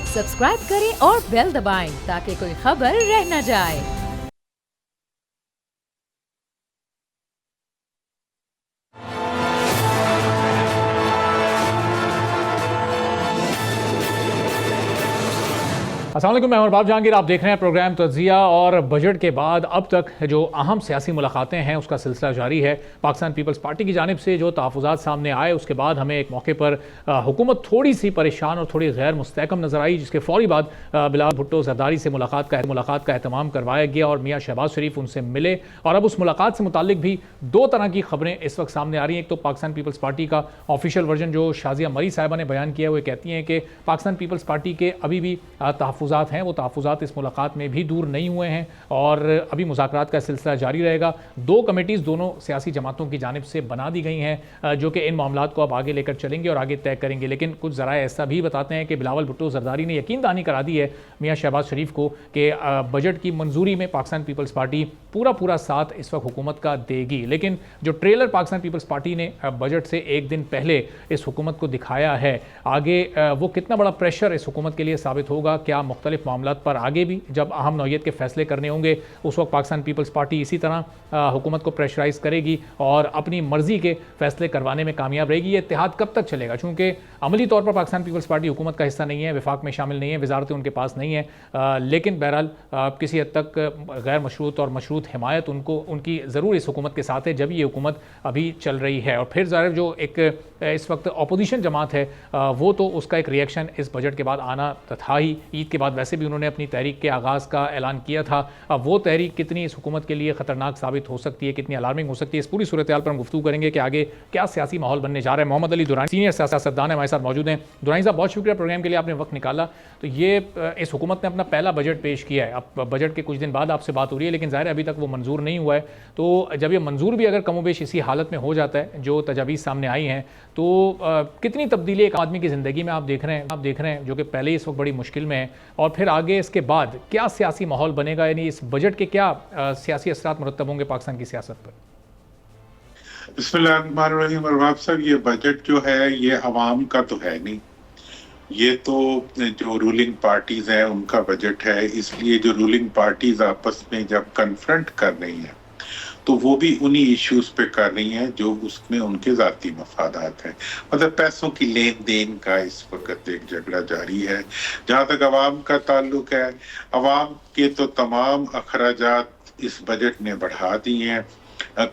Subscribe करें और bell दबाएं ताकि कोई खबर रह न जाए। अस्सलाम वालेकुम, मैं उमर बाब जहांगीर। आप देख रहे हैं प्रोग्राम तज्जिया। और बजट के बाद अब तक जो अहम सियासी मुलाकातें हैं उसका सिलसिला जारी है। पाकिस्तान पीपल्स पार्टी की जानिब से जो तहफ़्फ़ुज़ात सामने आए उसके बाद हमें एक मौके पर हुकूमत थोड़ी सी परेशान और थोड़ी गैर मुस्तहकम नज़र आई, जिसके फ़ौरी बाद बिलावल भुट्टो ज़रदारी से मुलाकात का एहतमाम करवाया गया और मियाँ शहबाज शरीफ उनसे मिले। और अब उस मुलाकात से मुताल्लिक भी दो तरह की खबरें इस वक्त सामने आ रही हैं। एक तो पाकिस्तान पीपल्स पार्टी का ऑफिशियल वर्जन जो शाजिया मरी साहिबा ने बयान किया, वो कहती हैं कि पाकिस्तान पीपल्स पार्टी के अभी भी तहफ़्फ़ुज़ात हैं, वो तहफ़्फ़ुज़ात इस मुलाकात में भी दूर नहीं हुए हैं और अभी मुज़ाकरात का सिलसिला जारी रहेगा। दो कमेटीज़ दोनों सियासी जमातों की जानिब से बना दी गई हैं जो कि इन मामलात को अब आगे लेकर चलेंगे और आगे तय करेंगे। लेकिन कुछ ज़राए ऐसा भी बताते हैं कि बिलावल भुट्टो ज़रदारी ने यकीन दहानी करा दी है मियाँ शहबाज शरीफ को कि बजट की मंजूरी में पाकिस्तान पीपल्स पार्टी पूरा साथ इस वक्त हुकूमत का देगी। लेकिन जो ट्रेलर पाकिस्तान पीपल्स पार्टी ने बजट से एक दिन पहले इस हुकूमत को दिखाया है, आगे वो कितना बड़ा प्रेशर इस हुकूमत के लिए साबित होगा। क्या मुख्तलिफ मामलात पर आगे भी जब अहम नौयत के फैसले करने होंगे उस वक्त पाकिस्तान पीपल्स पार्टी इसी तरह हुकूमत को प्रेशराइज करेगी और अपनी मर्जी के फैसले करवाने में कामयाब रहेगी। ये इत्तेहाद कब तक चलेगा? चूँकि अमली तौर पर पाकिस्तान पीपल्स पार्टी हुकूमत का हिस्सा नहीं है, विफाक में शामिल नहीं है, वजारतें उनके पास नहीं है, लेकिन बहरहाल किसी हद तक गैर मशरूत और मशरूत हिमायत उनकी ज़रूर इस हुकूमत के साथ है जब ये हुकूमत अभी चल रही है। और फिर ज़ाहिर जो एक इस वक्त अपोजिशन जमात है वो तो उसका एक रिएक्शन इस बजट के बाद आना था ही। ईद के बाद वैसे भी उन्होंने अपनी तहरीक के आगाज़ का ऐलान किया था। अब वो तहरीक कितनी इस हुकूमत के लिए ख़तरनाक साबित हो सकती है, कितनी अलार्मिंग हो सकती है, इस पूरी सूरत हाल पर हम गुफ्तगू करेंगे कि आगे क्या सियासी माहौल बनने जा रहा है। मोहम्मद अली दुरानी सीनियर सियासतदान हमारे साथ मौजूद हैं। दुरानी साहब, बहुत शुक्रिया प्रोग्राम के लिए, आपने वक्त निकाला। तो ये इस हुकूमत ने अपना पहला बजट पेश किया है, अब बजट के कुछ दिन बाद आपसे बात हो रही है, लेकिन ज़ाहिर अभी तक वो मंजूर नहीं हुआ है। तो जब ये मंजूर भी अगर कमोबेश इसी हालत में हो जाता है जो तजावीज़ सामने आई हैं, तो कितनी तब्दीली एक आदमी की ज़िंदगी में आप देख रहे हैं जो कि पहले इस वक्त बड़ी मुश्किल में है, और फिर आगे इसके बाद क्या सियासी माहौल बनेगा, यानी इस बजट के क्या सियासी असरात मुरतब होंगे पाकिस्तान की सियासत पर? बिस्मिल्लाहिर्रहमानिर्रहीम। अरबाब साहब, ये बजट जो है ये अवाम का तो है नहीं, ये तो जो रूलिंग पार्टीज हैं उनका बजट है। इसलिए जो रूलिंग पार्टीज आपस में जब कन्फ्रंट कर रही हैं तो वो भी उन्हीं इश्यूज पे कर रही हैं जो उसमें उनके जाती मफादात हैं। मतलब पैसों की लेन देन का इस वक्त एक झगड़ा जारी है। जहां तक अवाम का ताल्लुक है, अवाम के तो तमाम अखराजात इस बजट ने बढ़ा दिए हैं,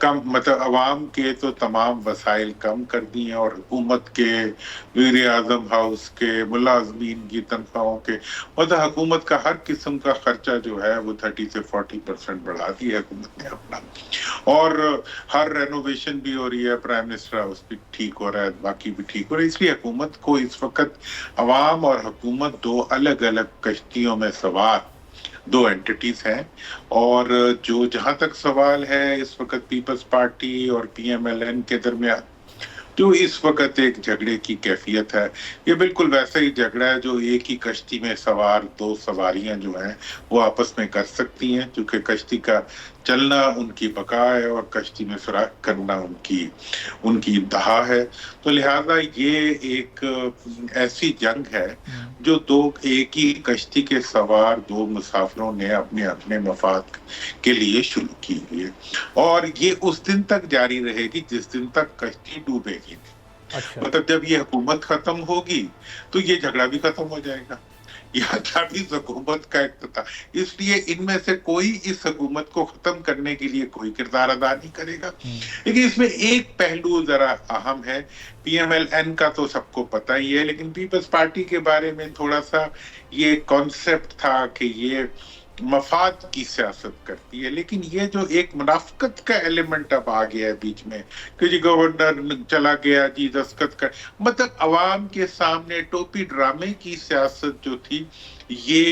कम मतलब अवाम के तो तमाम वसाइल कम कर दी हैं और हुकूमत के, वज़ीर आज़म हाउस के, मुलाजमीन की तनख्वाहों के, मतलब हुकूमत का हर किस्म का खर्चा जो है वो 30 से 40% बढ़ा दिया है हुकूमत ने अपना। और हर रेनोवेशन भी हो रही है, प्राइम मिनिस्टर हाउस भी ठीक हो रहा है, बाकी भी ठीक हो रहा है। इसलिए हुकूमत को इस वक्त अवाम और हुकूमत दो अलग अलग कश्तियों में सवार दो एंटिटीज हैं। और जो जहां तक सवाल है इस वक्त पीपल्स पार्टी और पीएमएलएन के दरमियान जो इस वक्त एक झगड़े की कैफियत है, ये बिल्कुल वैसा ही झगड़ा है जो एक ही कश्ती में सवार दो सवारियां जो हैं वो आपस में कर सकती हैं, क्योंकि कश्ती का चलना उनकी बका है और कश्ती में सुराख करना उनकी इंतहा है। तो लिहाजा ये एक ऐसी जंग है जो दो एक ही कश्ती के सवार दो मुसाफिरों ने अपने अपने मफाद के लिए शुरू की हुई है, और ये उस दिन तक जारी रहेगी जिस दिन तक कश्ती डूबेगी। अच्छा। मतलब जब ये हुकूमत खत्म होगी तो ये झगड़ा भी खत्म हो जाएगा, या भी हुकूमत का इख्तितार। इसलिए इनमें से कोई इस हुकूमत को खत्म करने के लिए कोई किरदार अदा नहीं करेगा। लेकिन इसमें एक पहलू जरा अहम है। पीएमएलएन का तो सबको पता ही है, लेकिन पीपल्स पार्टी के बारे में थोड़ा सा ये कॉन्सेप्ट था कि ये मफाद की सियासत करती है, लेकिन ये जो एक मुनाफिकत का एलिमेंट अब आ गया है बीच में कि जी गवर्नर चला गया जी दस्तखत कर, मतलब अवाम के सामने टोपी ड्रामे की सियासत जो थी ये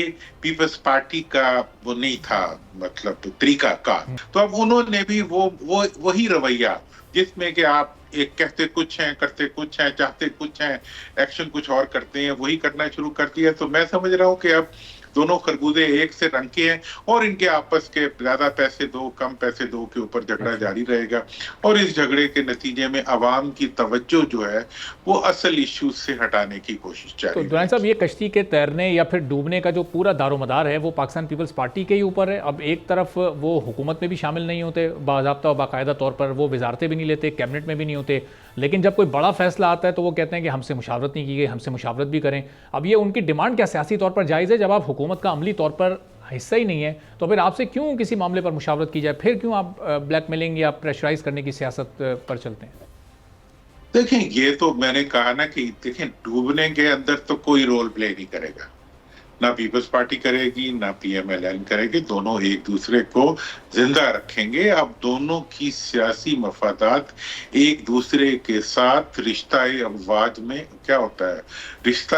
पीपल्स पार्टी का वो नहीं था, मतलब तरीका का। तो अब उन्होंने भी वही रवैया जिसमें कि आप एक कहते कुछ हैं, करते कुछ हैं, चाहते कुछ हैं, एक्शन कुछ और करते हैं, वही करना शुरू कर दिया। तो मैं समझ रहा हूँ कि अब दोनों खरबूजे एक से रंग के हैं और इनके आपस के ज्यादा पैसे दो कम पैसे दो के ऊपर झगड़ा जारी रहेगा और इस झगड़े के नतीजे में अवाम की तवज्जो जो है वो असल इश्यूज से हटाने की कोशिश तो जारी दुरानी साहब, रहेगी। ये कश्ती के तैरने या फिर डूबने का जो पूरा दारोमदार है वो पाकिस्तान पीपल्स पार्टी के ही ऊपर है। अब एक तरफ वो हुकूमत में भी शामिल नहीं होते बाज़ाब्ता और बाकायदा तौर पर, वो वजारतें भी नहीं लेते, कैबिनेट में भी नहीं होते, लेकिन जब कोई बड़ा फैसला आता है तो वो कहते हैं कि हमसे मुशावरत नहीं की गई, हमसे मुशावरत भी करें। अब ये उनकी डिमांड क्या सियासी तौर पर जायज़ है? जब आप हुकूमत का अमली तौर पर हिस्सा ही नहीं है तो फिर आपसे क्यों किसी मामले पर मुशावरत की जाए? फिर क्यों आप ब्लैकमेलिंग या प्रेशराइज करने की सियासत पर चलते हैं? देखें, ये तो मैंने कहा ना कि देखें, डूबने के अंदर तो कोई रोल प्ले नहीं करेगा, ना पीपल्स पार्टी करेगी ना पीएमएलएन करेगी, दोनों एक दूसरे को जिंदा रखेंगे। अब दोनों की सियासी मफादात एक दूसरे के साथ रिश्ता अज़वाज में क्या होता है, रिश्ता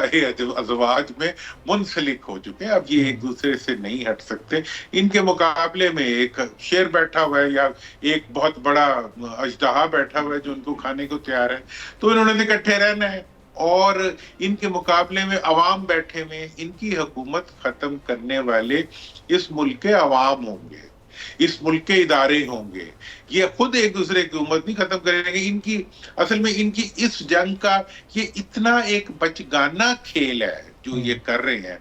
अज़वाज में मुंसलिक हो चुके हैं। अब ये एक दूसरे से नहीं हट सकते। इनके मुकाबले में एक शेर बैठा हुआ है या एक बहुत बड़ा अजदहा बैठा हुआ है जो उनको खाने को तैयार है, तो इन्होंने तो इकट्ठे रहना है और इनके मुकाबले में अवाम बैठे हुए, इनकी हुकूमत खत्म करने वाले इस मुल्क के अवाम होंगे, इस मुल्क के इदारे होंगे। ये खुद एक दूसरे की हुकूमत नहीं खत्म करेंगे। इनकी असल में इनकी इस जंग का ये इतना एक बचगाना खेल है जो ये कर रहे हैं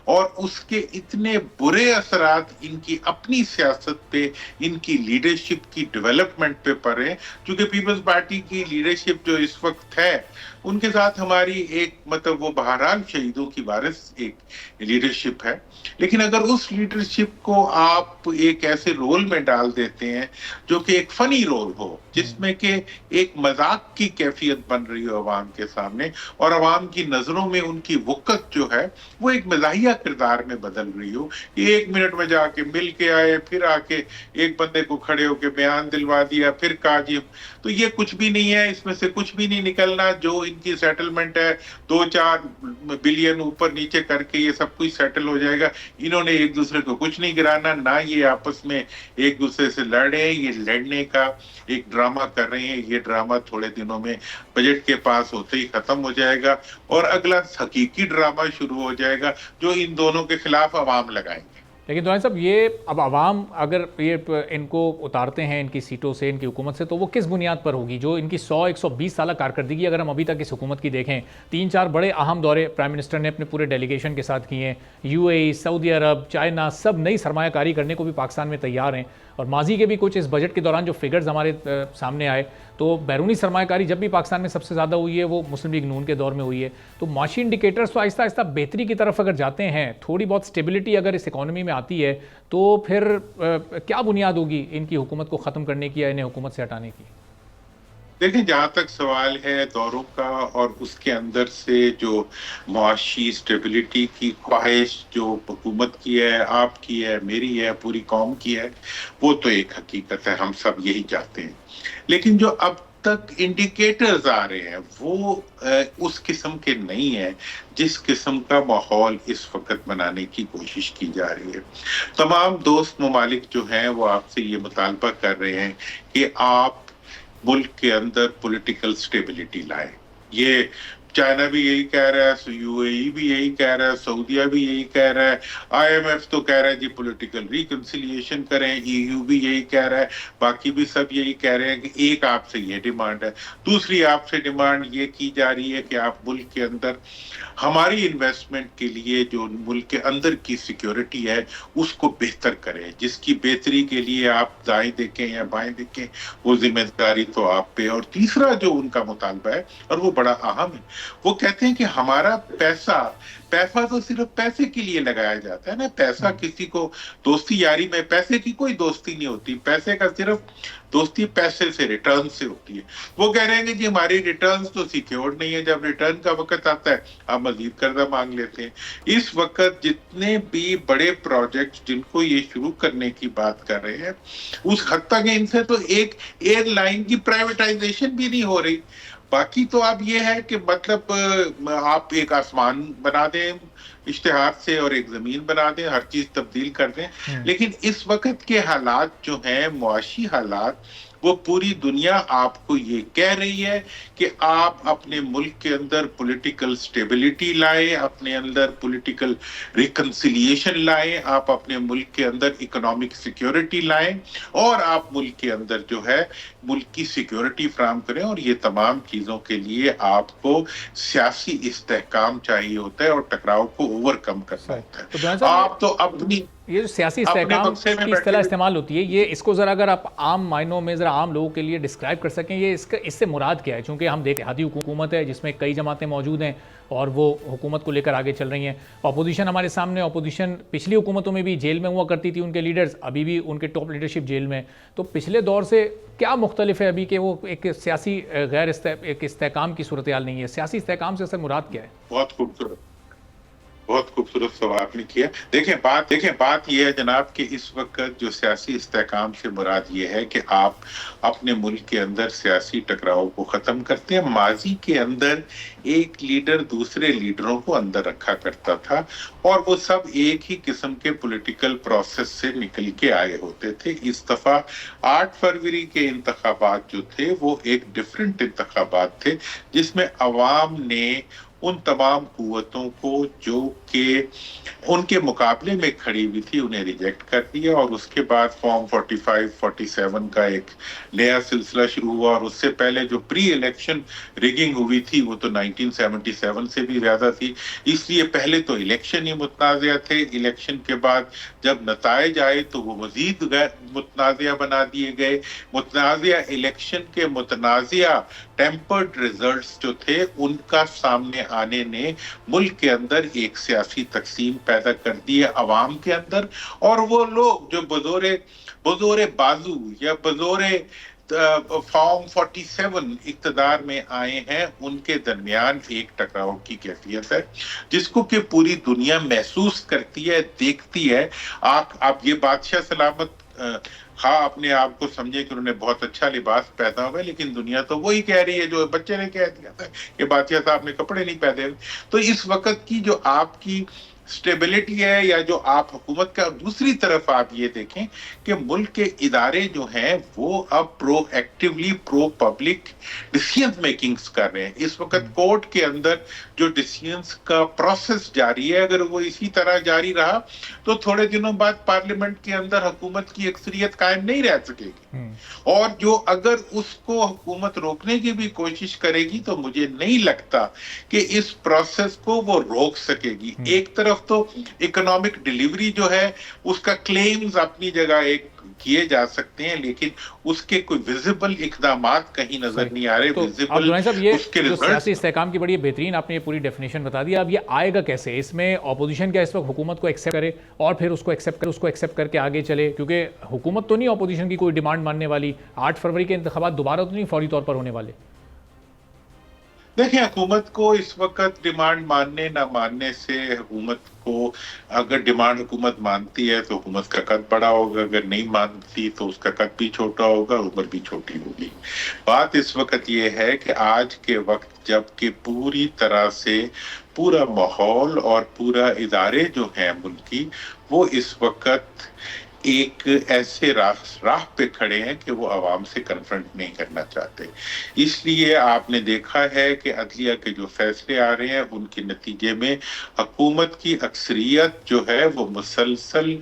और उसके इतने बुरे असरात इनकी अपनी सियासत पे, इनकी लीडरशिप की डेवलपमेंट पे पड़े। क्योंकि पीपल्स पार्टी की लीडरशिप जो इस वक्त है उनके साथ हमारी एक मतलब वो बहरहाल शहीदों की वारिस एक लीडरशिप है, लेकिन अगर उस लीडरशिप को आप एक ऐसे रोल में डाल देते हैं जो कि एक फनी रोल हो, जिसमें कि एक मजाक की कैफियत बन रही हो अवाम के सामने और अवाम की नजरों में उनकी वक़्त जो है वो एक मज़ाहिया किरदार में बदल रही हो कि 1 मिनट में जाके मिल के आए, फिर आके एक बंदे को खड़े होके बयान दिलवा दिया, फिर कहा जी, तो ये कुछ भी नहीं है, इसमें से कुछ भी नहीं निकलना। जो इनकी सेटलमेंट है 2-4 बिलियन ऊपर नीचे करके ये सब कुछ सेटल हो जाएगा। इन्होंने एक दूसरे को कुछ नहीं गिराना, ना ये आपस में एक दूसरे से लड़ रहे हैं, ये लड़ने का एक ड्रामा कर रहे हैं। ये ड्रामा थोड़े दिनों में बजट के पास होते ही खत्म हो जाएगा और अगला हकीकी ड्रामा शुरू हो जाएगा जो इन दोनों के खिलाफ अवाम लगाएंगे। लेकिन दुरानी साहब, ये अब आवाम अगर ये इनको उतारते हैं इनकी सीटों से, इनकी हुकूमत से, तो वो किस बुनियाद पर होगी? जो इनकी 100-120 साल कारकर्दगी अगर हम अभी तक इस हुकूमत की देखें, 3-4 बड़े अहम दौरे प्राइम मिनिस्टर ने अपने पूरे डेलीगेशन के साथ किए हैं। यूएई, सऊदी अरब, चाइना, सब नई सरमायाकारी करने को भी पाकिस्तान में तैयार हैं। और माजी के भी कुछ इस बजट के दौरान जो फिगर्स हमारे सामने आए, तो बैरूनी सरमायाकारी जब भी पाकिस्तान में सबसे ज़्यादा हुई है वो मुस्लिम लीग नून के दौर में हुई है। तो माशी इंडिकेटर्स तो आहिस्ता आहिस्ता बेहतरी की तरफ अगर जाते हैं, थोड़ी बहुत स्टेबिलिटी अगर इस इकॉनमी में आती है, तो फिर क्या बुनियाद होगी इनकी हुकूमत को ख़त्म करने की या इन्हें हुकूमत से हटाने की? देखिए, जहां तक सवाल है दौरों का और उसके अंदर से जो मुआशी स्टेबिलिटी की ख्वाहिश जो हुकूमत की है, आपकी है, मेरी है, पूरी कौम की है, वो तो एक हकीकत है, हम सब यही चाहते हैं। लेकिन जो अब तक इंडिकेटर्स आ रहे हैं वो उस किस्म के नहीं है जिस किस्म का माहौल इस वक्त बनाने की कोशिश की जा रही है। तमाम दोस्त ममालिक जो हैं वो आपसे ये मुतालबा कर रहे हैं कि आप मुल्क के अंदर पॉलिटिकल स्टेबिलिटी लाए। ये चाइना भी यही कह रहा है, यूएई भी यही कह रहा है, सऊदीया भी यही कह रहा है, आईएमएफ तो कह रहा है जी पॉलिटिकल रिकंसिलिएशन करें, ईयू भी यही कह रहा है, बाकी भी सब यही कह रहे हैं कि एक आपसे ये डिमांड है। दूसरी आपसे डिमांड ये की जा रही है कि आप मुल्क के अंदर हमारी इन्वेस्टमेंट के लिए जो मुल्क के अंदर की सिक्योरिटी है उसको बेहतर करें, जिसकी बेहतरी के लिए आप दाएं देखें या बाएं देखें वो जिम्मेदारी तो आप पे। और तीसरा जो उनका मुतालबा है और वो बड़ा अहम है, वो कहते हैं कि हमारा पैसा तो सिर्फ पैसे के लिए लगाया जाता है ना। पैसा किसी को दोस्ती यारी में पैसे की कोई दोस्ती नहीं होती, पैसे का सिर्फ दोस्ती पैसे से, रिटर्न से होती है। वो कह रहे हैं कि जी हमारी रिटर्न तो सिक्योर्ड नहीं है, जब रिटर्न का वक्त आता है आप मजीद कर्जा मांग लेते हैं। इस वक्त जितने भी बड़े प्रोजेक्ट जिनको ये शुरू करने की बात कर रहे हैं, उस हद तक इनसे तो एक एयरलाइन की प्राइवेटाइजेशन भी नहीं हो रही। बाकी तो अब ये है कि मतलब आप एक आसमान बना दें इश्तिहार से और एक जमीन बना दें, हर चीज तब्दील कर दें, लेकिन इस वक्त के हालात जो हैं, मुआशी हालात, वो पूरी दुनिया आपको ये कह रही है कि आप अपने मुल्क के अंदर पॉलिटिकल स्टेबिलिटी लाएं, अपने अंदर पॉलिटिकल रिकंसिलिएशन लाएं, आप अपने मुल्क के अंदर इकोनॉमिक सिक्योरिटी लाएं और आप मुल्क के अंदर जो है मुल्क की सिक्योरिटी फराहम करें। और ये तमाम चीजों के लिए आपको सियासी इस्तेहकाम चाहिए होता है और टकराव को ओवरकम करना होता है। आप तो अपनी ये जो सियासी इस्तेहकाम की इस्तेलाह इस्तेमाल होती है, ये इसको ज़रा अगर आप आम मायनों में ज़रा आम लोगों के लिए डिस्क्राइब कर सकें, ये इससे मुराद क्या है? क्योंकि हम देखें इत्तेहादी हुकूमत है जिसमें कई जमातें मौजूद हैं और वो हुकूमत को लेकर आगे चल रही हैं। अपोजिशन हमारे सामने, अपोजिशन पिछली हुकूमतों में भी जेल में हुआ करती थी, उनके लीडर्स अभी भी उनके टॉप लीडरशिप जेल में। तो पिछले दौर से क्या मुख्तलिफ है अभी कि वो एक सियासी एक इस्तेहकाम की सूरत हाल नहीं है? सियासी इस्तेहकाम से मुराद क्या है? बहुत खूबसूरत सवाल आपने किया। देखें बात यह है जनाब कि इस वक्त जो सियासी इस्तेहकाम से मुराद ये है कि आप अपने मुल्क के अंदर सियासी टकराव को खत्म करते हैं। माजी के अंदर एक लीडर दूसरे लीडरों को अंदर रखा करता था और वो सब एक ही किस्म के पॉलिटिकल प्रोसेस से निकल के आए होते थे। इस दफा 8 फरवरी के इंतखाबात जो थे वो एक डिफरेंट इंतखाबात थे जिसमें अवाम ने उन तमाम कुव्वतों को जो कि उनके मुकाबले में खड़ी हुई थी उन्हें रिजेक्ट कर दिया और उसके बाद फॉर्म 45, 47 का एक नया सिलसिला शुरू हुआ। और उससे पहले जो प्री इलेक्शन रिगिंग हुई थी वो तो 1977 से भी ज्यादा थी। इसलिए पहले तो इलेक्शन ही मुतनाज़िया थे, इलेक्शन के बाद जब नताइज आए तो वो मजीद मुतनाज़िया बना दिए गए। मुतनाज़िया इलेक्शन के मुतनाज़िया टेम्पर्ड रिजल्ट्स जो थे उनका सामने आने ने मुल्क के अंदर एक सियासी तकसीम पैदा कर दी है अवाम के अंदर। और वो लोग जो बज़ोरे बाजू या बज़ोरे फॉर्म 47 इक़्तिदार में आए हैं उनके दरमियान एक टकराव की कैफियत है जिसको कि पूरी दुनिया महसूस करती है, देखती है। आप ये बादशाह सलामत हाँ अपने आप को समझे कि उन्होंने बहुत अच्छा लिबास पहना हुआ है, लेकिन दुनिया तो वही कह रही है जो बच्चे ने कह दिया था कि बादशाह साहब ने कपड़े नहीं पहने। तो इस वक्त की जो आपकी स्टेबिलिटी है या जो आप हुकूमत का, दूसरी तरफ आप ये देखें कि मुल्क के इदारे जो हैं वो अब proactively pro public decision makings कर रहे हैं। इस वक्त कोर्ट के अंदर जो डिसीजंस का प्रोसेस जारी है, अगर वो इसी तरह जारी रहा तो थोड़े दिनों बाद पार्लियामेंट के अंदर हुकूमत की अक्सरियत कायम नहीं रह सकेगी और जो अगर उसको हुकूमत रोकने की भी कोशिश करेगी तो मुझे नहीं लगता कि इस प्रोसेस को वो रोक सकेगी। एक तरफ तो इकोनॉमिक डिलीवरी जो है उसका क्लेम्स अपनी जगह एक किए जा सकते हैं, लेकिन उसके कोई विजिबल इकदामात कहीं नजर नहीं आ रहे। तो विजिबल उसके जो सियासी इस्तेहकाम की बड़ी बेहतरीन आपने ये पूरी डेफिनेशन बता दी। अब ये आएगा कैसे? इसमें ऑपोजिशन क्या इस वक्त हुकूमत को एक्सेप्ट करे और फिर उसको एक्सेप्ट करके आगे चले? क्योंकि हुकूमत तो नहीं ऑपोजिशन की कोई डिमांड मानने वाली। 8 फरवरी के इंतखाबात दोबारा तो नहीं फौरी तौर पर होने वाले। देखिए हुकूमत को इस वक्त डिमांड मानने ना मानने से, हुकूमत को अगर डिमांड हुकूमत मानती है तो हुकूमत का कद बड़ा होगा, अगर नहीं मानती तो उसका कद भी छोटा होगा, उम्र भी छोटी होगी। बात इस वक्त ये है कि आज के वक्त जबकि पूरी तरह से पूरा माहौल और पूरा इदारे जो हैं मुल्क की वो इस वक्त एक ऐसे राह पे खड़े हैं कि वो आवाम से कन्फ्रंट नहीं करना चाहते। इसलिए आपने देखा है कि अदलिया के जो फैसले आ रहे हैं उनके नतीजे में हुकूमत की अक्सरियत जो है वो मुसलसल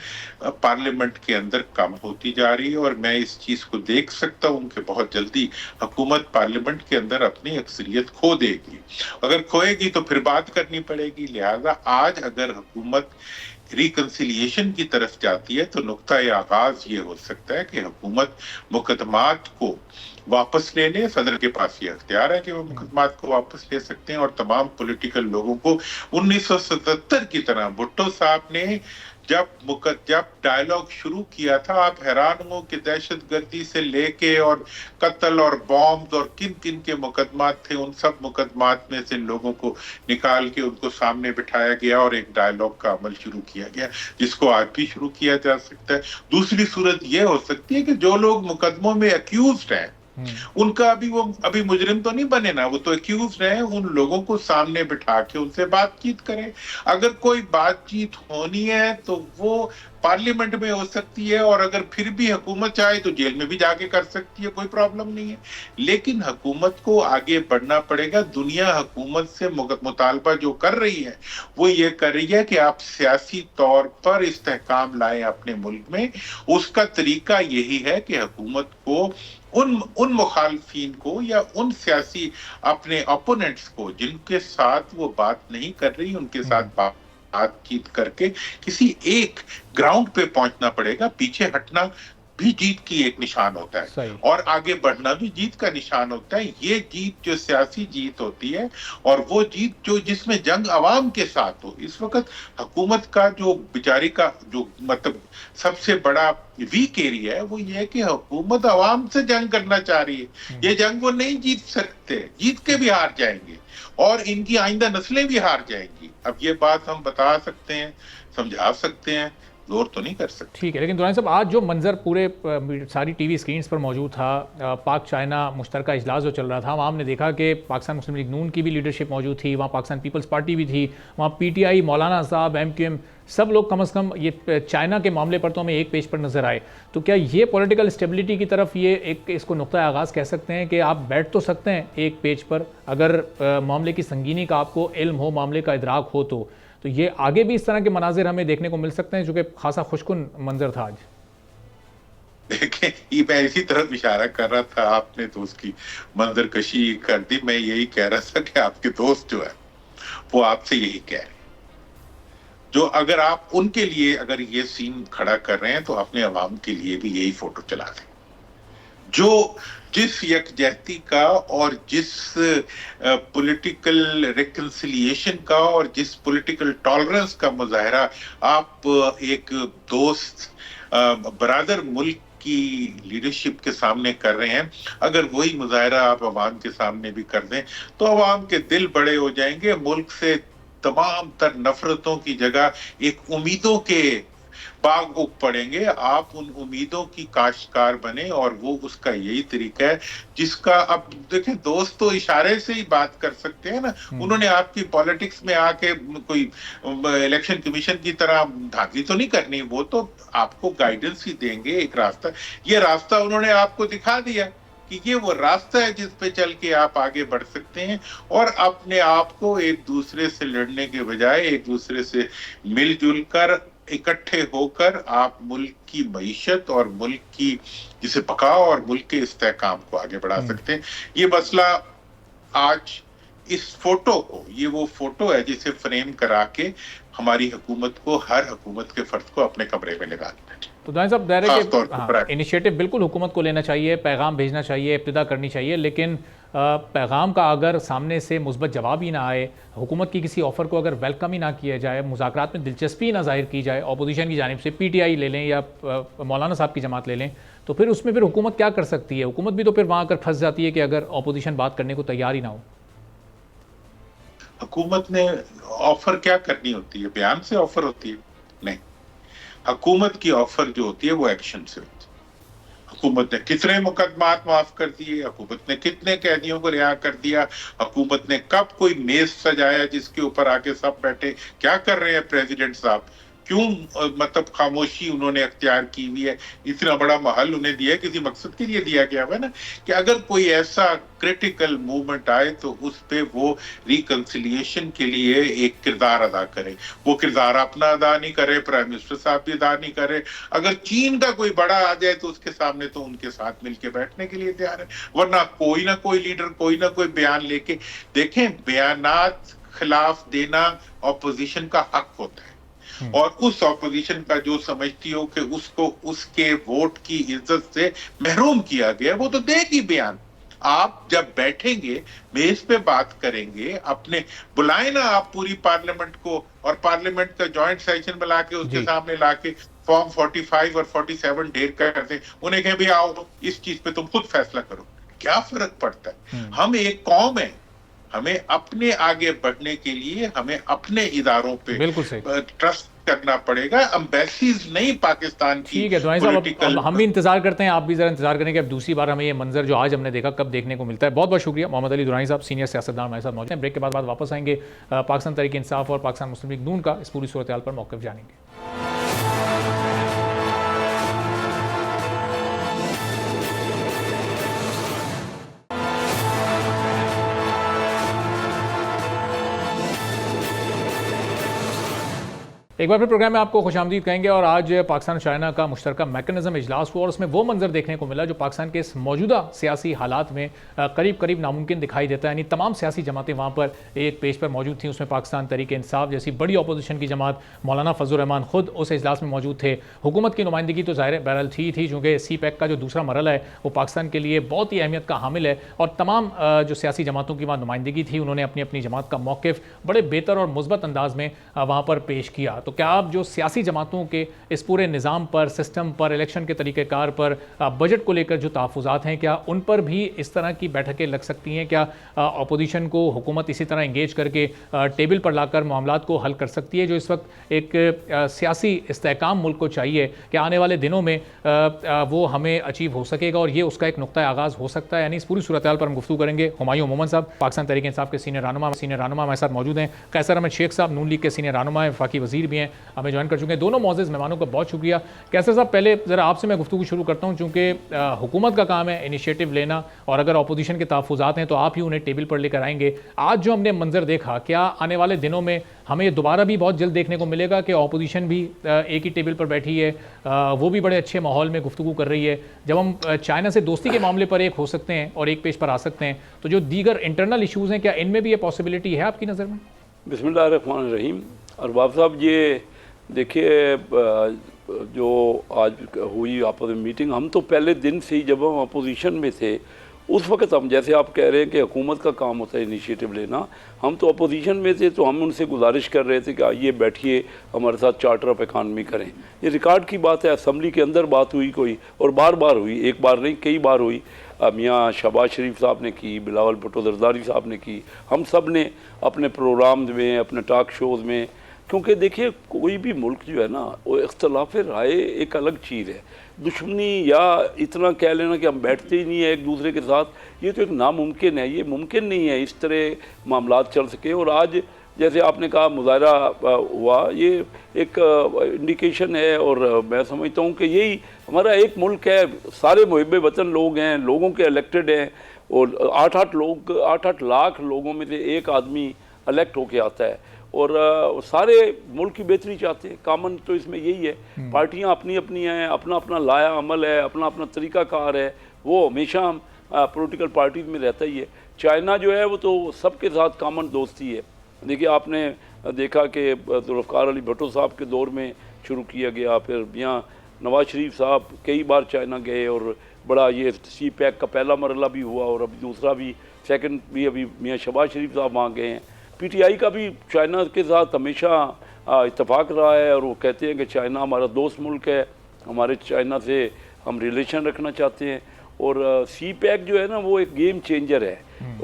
पार्लियामेंट के अंदर कम होती जा रही है और मैं इस चीज को देख सकता हूँ कि बहुत जल्दी हुकूमत पार्लियामेंट के अंदर अपनी अक्सरियत खो देगी। अगर खोएगी तो फिर बात करनी पड़ेगी। लिहाजा आज अगर हुकूमत रिकंसिलिएशन की तरफ जाती है तो नुक्ता आगाज ये हो सकता है कि हुकूमत मुकदमात को वापस ले ले। सदर के पास ये अख्तियार है कि वो मुकदमात को वापस ले सकते हैं और तमाम पॉलिटिकल लोगों को 1977 की तरह भुट्टो साहब ने जब डायलॉग शुरू किया था, आप हैरान हो कि दहशतगर्दी से लेके और कत्ल और बॉम्ब और किन किन के मुकदमात थे, उन सब मुकदमात में से लोगों को निकाल के उनको सामने बिठाया गया और एक डायलॉग का अमल शुरू किया गया जिसको आज भी शुरू किया जा सकता है। दूसरी सूरत यह हो सकती है कि जो लोग मुकदमों में अक्यूज्ड हैं उनका अभी मुजरिम तो नहीं बने ना, वो तो एक्यूज्ड हैं, उन लोगों को सामने बिठा के उनसे बातचीत करें। अगर कोई बातचीत होनी है तो वो पार्लियामेंट में हो सकती है, और अगर फिर भी हुकूमत चाहे तो जेल में भी जाके कर सकती है, कोई प्रॉब्लम नहीं है। लेकिन हुकूमत को आगे बढ़ना पड़ेगा। दुनिया हुकूमत से मुतालबा जो कर रही है वो ये कर रही है कि आप सियासी तौर पर इस्तेहकाम लाएं अपने मुल्क में। उसका तरीका यही है कि हुकूमत को उन मुखालफीन को या उन सियासी अपने ओपोनेंट्स को जिनके साथ वो बात नहीं कर रही, उनके साथ बातचीत करके किसी एक ग्राउंड पे पहुंचना पड़ेगा। पीछे हटना भी जीत की एक निशान होता है और आगे बढ़ना भी जीत का निशान होता है। ये जीत जो सियासी जीत होती है और वो जीत जो जिसमें जंग अवाम के साथ हो। इस वक्त हुकूमत का जो बेचारी का जो मतलब सबसे बड़ा वीक एरिया है वो ये है कि हुकूमत अवाम से जंग करना चाह रही है। ये जंग वो नहीं जीत सकते, जीत के भी हार जाएंगे और इनकी आइंदा नस्लें भी हार जाएंगी। अब ये बात हम बता सकते हैं, समझा सकते हैं, जोर तो नहीं कर सकते। ठीक है, लेकिन दुरानी साहब आज जो मंजर पूरे सारी टीवी स्क्रीन्स पर मौजूद था, पाक चाइना मुश्तरका इजलास जो चल रहा था, वहाँ हमने देखा कि पाकिस्तान मुस्लिम लीग नून की भी लीडरशिप मौजूद थी, वहाँ पाकिस्तान पीपल्स पार्टी भी थी, वहाँ पीटीआई, मौलाना साहब, एमक्यूएम, सब लोग कम से कम ये चाइना के मामले पर तो हमें एक पेज पर नजर आए। तो क्या ये पॉलिटिकल स्टेबिलिटी की तरफ ये एक इसको नुक्ता आगाज़ कह सकते हैं कि आप बैठ तो सकते हैं एक पेज पर, अगर मामले की संगीनी का आपको इल्म हो, मामले का इदराक हो तो ये आगे भी इस तरह के मनाजिर हमें देखने को मिल सकते हैं, जो कि खासा खुशकुन मंजर था आज। देखें, ये मैं इसी तरफ इशारा कर रहा था, आपने तो उसकी मंजर कशी कर दी। मैं यही कह रहा था कि आपके दोस्त जो है वो आपसे यही कह रहे हैं, जो अगर आप उनके लिए अगर ये सीन खड़ा कर रहे हैं तो अपने अवाम के लिए भी यही फोटो चला दें। जो जिस यकजहती का और जिस पॉलिटिकल रिकंसिलिएशन का और जिस पॉलिटिकल टॉलरेंस का मुजाहरा आप एक दोस्त बरादर मुल्क की लीडरशिप के सामने कर रहे हैं, अगर वही मुजाहरा आप अवाम के सामने भी कर दें तो अवाम के दिल बड़े हो जाएंगे। मुल्क से तमाम तर नफरतों की जगह एक उम्मीदों के बाग उग पड़ेंगे। आप उन उम्मीदों की काश्तकार बने और वो उसका यही तरीका है जिसका अब देखें, दोस्त तो इशारे से ही बात कर सकते हैं ना। उन्होंने आपकी पॉलिटिक्स में आके कोई इलेक्शन कमीशन की तरह धांधली तो नहीं करनी, वो तो आपको गाइडेंस ही देंगे, एक रास्ता। ये रास्ता उन्होंने आपको दिखा दिया कि ये वो रास्ता है जिस पे चल के आप आगे बढ़ सकते हैं और अपने आप को एक दूसरे से लड़ने के बजाय एक दूसरे से मिलजुल कर इकट्ठे होकर आप मुल्क की मईशत और मुल्क की जिसे बकाव और मुल्क के इस्तेहकाम को आगे बढ़ा सकते हैं। ये मसला आज इस फोटो को, ये वो फोटो है जिसे फ्रेम करा के हमारी हुकूमत को, हर हुकूमत के फर्द को अपने कमरे में लगा देना चाहिए। तो दानिश साहब, दायरे के इनिशिएटिव बिल्कुल हुकूमत को लेना चाहिए, पैगाम भेजना चाहिए, इब्तिदा करनी चाहिए, लेकिन पैगाम का अगर सामने से मुस्बत जवाब ही ना आए, हुकूमत की किसी ऑफ़र को अगर वेलकम ही ना किया जाए, मुज़ाकरात में दिलचस्पी ना जाहिर की जाए अपोजिशन की जानिब से, पीटीआई ले लें या मौलाना साहब की जमात ले लें, तो फिर उसमें फिर हुकूमत क्या कर सकती है? हुकूमत भी तो फिर वहाँ आकर फंस जाती है कि अगर अपोजिशन बात करने को तैयार ही ना हो। हुकूमत ने ऑफर क्या करनी होती है? बयान से ऑफर होती है? नहीं, हुकूमत की ऑफर जो होती है वो एक्शन से होती है। हुकूमत ने कितने मुकदमात माफ कर दिए, हुकूमत ने कितने कैदियों को रिहा कर दिया, हुकूमत ने कब कोई मेज सजाया जिसके ऊपर आके सब बैठे, क्या कर रहे हैं प्रेसिडेंट साहब, क्यों मतलब खामोशी उन्होंने अख्तियार की हुई है। इतना बड़ा महल उन्हें दिया किसी मकसद के लिए दिया गया हुआ है ना, कि अगर कोई ऐसा क्रिटिकल मूवमेंट आए तो उस पे वो रिकंसिलिएशन के लिए एक किरदार अदा करे। वो किरदार अपना अदा नहीं करे, प्राइम मिनिस्टर साहब भी अदा नहीं करे। अगर चीन का कोई बड़ा आ जाए तो उसके सामने तो उनके साथ मिलके बैठने के लिए तैयार है, वरना कोई ना कोई लीडर कोई ना कोई बयान लेके, देखें बयानात खिलाफ देना ऑपोजिशन का हक होता है और उस ऑपोजिशन का जो समझती हो कि उसको उसके वोट की इज्जत से महरूम किया गया वो तो देगी बयान। आप जब बैठेंगे मेज पे बात करेंगे, अपने बुलाए ना आप पूरी पार्लियामेंट को और पार्लियामेंट का जॉइंट सेशन बुला के उसके सामने लाके फॉर्म 45 और 47 ढेर कर दे, उन्हें कहें भी आओ इस चीज पे तुम खुद फैसला करो। क्या फर्क पड़ता है? हम एक कौम है, हमें अपने आगे बढ़ने के लिए हमें अपने इदारों पे ट्रस्ट करना पड़ेगा, एम्बेसीज नहीं पाकिस्तान की। ठीक है दुआई साहब, अब हम भी इंतजार करते हैं, आप भी जरा इंतजार करें कि अब दूसरी बार हमें ये मंजर जो आज हमने देखा कब देखने को मिलता है। बहुत बहुत शुक्रिया मोहम्मद अली दुरानी साहब, सीनियर सियासतदान हमारे साथ मौजूद हैं। ब्रेक के बाद वापस आएंगे, पाकिस्तान तहरीक इंसाफ और पाकिस्तान मुस्लिम लीग नून का इस पूरी सूरत हाल पर मौक़िफ़ जानेंगे। एक बार फिर प्रोग्राम में आपको खुशामदीद कहेंगे और आज पाकिस्तान चाइना का मुश्तरका मैकेनिज्म इजलास हुआ और उसमें वो मंजर देखने को मिला जो पाकिस्तान के इस मौजूदा सियासी हालात में करीब करीब नामुमकिन दिखाई देता है। यानी तमाम सियासी जमातें वहाँ पर एक पेज पर मौजूद थी। उसमें पाकिस्तान तहरीक इंसाफ जैसी बड़ी अपोजिशन की जमात, मौलाना फजल रहमान खुद उस इजलास में मौजूद थे। हुकूमत की नुमाइंदगी तो ज़ाहिर बहरहाल थी चूँकि CPEC का जो दूसरा मरला है वो पाकिस्तान के लिए बहुत ही अहमियत का हामिल है और तमाम जो सियासी जमातों की वहाँ नुमाइंदगी थी उन्होंने अपनी अपनी जमात का मौक़िफ़ बड़े बेहतर और मुस्बत अंदाज में वहाँ पर पेश किया। तो क्या आप जो सियासी जमातों के इस पूरे निज़ाम पर, सिस्टम पर, इलेक्शन के तरीक़ेकार पर, बजट को लेकर जो तहफ़्फ़ुज़ात हैं, क्या उन पर भी इस तरह की बैठकें लग सकती हैं? क्या अपोजिशन को हुकूमत इसी तरह इंगेज करके टेबल पर लाकर मामलात को हल कर सकती है जो इस वक्त एक सियासी इस्तेहकाम मुल्क को चाहिए कि आने वाले दिनों में वो हमें अचीव हो सकेगा और ये उसका एक नुक्ता आगाज़ हो सकता है? यानी इस पूरी सूरत हाल पर हम गुफ्तगू करेंगे। हुमायूं मोमन साहब पाकिस्तान तहरीक इंसाफ के सीनियर रहनुमा हमारे साथ मौजूद हैं। कैसर अहमद शेख साहब नून लीग के सीनियर रहनुमा हैं, वफाकी वज़ीर भी हैं, हमें ज्वाइन कर चुके हैं। दोनों मौजूद मेहमानों का बहुत शुक्रिया। कैसर साहब, पहले ज़रा आपसे मैं गुफ्तगू शुरू करता हूँ चूँकि हुकूमत का काम है इनिशिएटिव लेना और अगर अपोजिशन के तहफ़्फ़ुज़ात हैं तो आप ही उन्हें टेबल पर लेकर आएंगे। आज जो हमने मंजर देखा, क्या आने वाले दिनों में हमें ये दोबारा भी बहुत जल्द देखने को मिलेगा कि अपोजिशन भी एक ही टेबल पर बैठी है, वो भी बड़े अच्छे माहौल में गुफ्तगू कर रही है? जब हम चाइना से दोस्ती के मामले पर एक हो सकते हैं और एक पेज पर आ सकते हैं, तो जो दीगर इंटरनल इशूज़ हैं क्या इनमें भी ये पॉसिबिलिटी है आपकी नज़र में? बिस्मिल्लाहिर्रहमानिर्रहीम। अरबाब साहब, ये देखिए जो आज हुई आपस में मीटिंग, हम तो पहले दिन से ही जब हम अपोजिशन में थे उस वक्त हम, जैसे आप कह रहे हैं कि हुकूमत का काम होता है इनिशिएटिव लेना, हम तो अपोजिशन में थे तो हम उनसे गुजारिश कर रहे थे कि आइए बैठिए हमारे साथ चार्टर ऑफ इकानमी करें। ये रिकॉर्ड की बात है, असम्बली के अंदर बात हुई कोई, और बार बार हुई, एक बार नहीं कई बार हुई। मियाँ शहबाज शरीफ साहब ने की, बिलावल भुट्टो जरदारी साहब ने की, हम सब ने अपने प्रोग्राम में, अपने टॉक शोज़ में। क्योंकि देखिए कोई भी मुल्क जो है ना, वो इख्तलाफ राय एक अलग चीज़ है। दुश्मनी या इतना कह लेना कि हम बैठते ही नहीं है एक दूसरे के साथ, ये तो एक नामुमकिन है। ये मुमकिन नहीं है इस तरह मामलात चल सके। और आज जैसे आपने कहा मुज़ाहरा हुआ, ये एक इंडिकेशन है और मैं समझता हूँ कि यही हमारा एक मुल्क है, सारे मुहिब वतन लोग हैं, लोगों के इलेक्टेड हैं और 8-8 लाख लोगों में से एक आदमी इलेक्ट होके आता है और सारे मुल्क की बेहतरी चाहते हैं। कामन तो इसमें यही है, पार्टियां अपनी अपनी हैं, अपना अपना लाया अमल है, अपना अपना तरीक़ाकार है, वो हमेशा पॉलिटिकल पार्टीज़ में रहता ही है। चाइना जो है वो तो सबके साथ कामन दोस्ती है। देखिए आपने देखा कि जुल्फ़िकार अली भुट्टो साहब के दौर में शुरू किया गया, फिर मियाँ नवाज शरीफ साहब कई बार चाइना गए और बड़ा ये CPEC का पहला मरला भी हुआ और अभी दूसरा भी, सेकंड भी अभी मियाँ शहबाज शरीफ साहब वहाँ गए हैं। PTI का भी चाइना के साथ हमेशा इत्तेफाक रहा है और वो कहते हैं कि चाइना हमारा दोस्त मुल्क है, हमारे चाइना से हम रिलेशन रखना चाहते हैं। और CPEC जो है ना वो एक गेम चेंजर है।